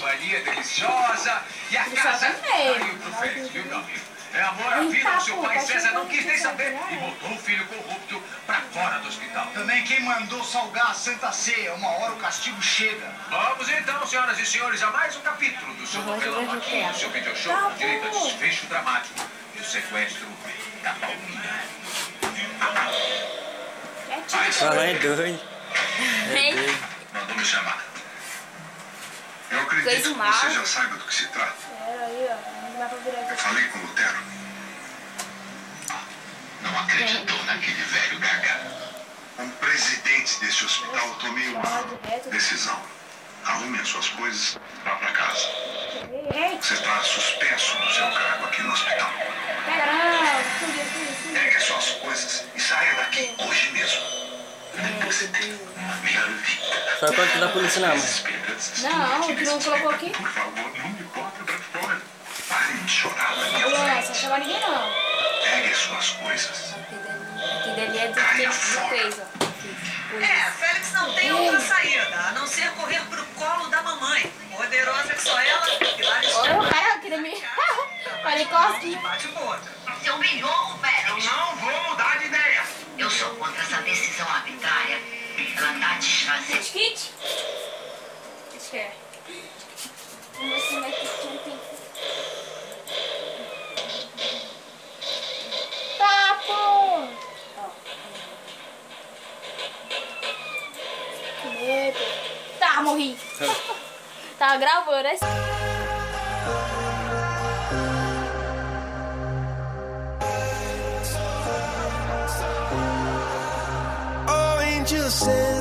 companhia deliciosa e a casa caiu pro frente, viu, meu amigo? É amor à vida, o seu pai César não quis nem saber e botou o filho corrupto pra fora do hospital. Também quem mandou salgar a Santa Ceia, uma hora o castigo chega. Vamos então, senhoras e senhores, a mais um capítulo do seu novelão aqui no seu video show, com direito a desfecho dramático e o sequestro da Paulinha. Fala, é doido. Mandou me chamar. Eu acredito que você já saiba do que se trata. Eu falei com o Lutero. Não acreditou naquele velho gaga. Como presidente desse hospital, eu tomei uma decisão. Arrume as suas coisas e vá para casa. Você está suspenso do seu cargo aqui no hospital. Pegue as suas coisas e saia daqui hoje mesmo. Depois você tem uma melhor vida. Só quanto da polícia não, mano. Não, tu não colocou aqui? Por favor, não me bota pra fora. Pare de chorar na minha Não, frente. não chama ninguém não. Pegue as suas coisas. Aqui dali é do Caia 3, fora. É, Félix não tem outra saída, a não ser correr pro colo da mamãe. Poderosa que só ela, e lá eles Olha o cara queria me... Olha, cospe. bate o boto. Você humilhou o Félix. Não vou mudar de ideia. Eu sou contra essa decisão arbitrária. Ela tá desfazendo. Kit? Acho que é. Vamos ver se vai ter que... Tá, pô! Que medo. Tá, morri. Tava gravando, né? Oh, angel says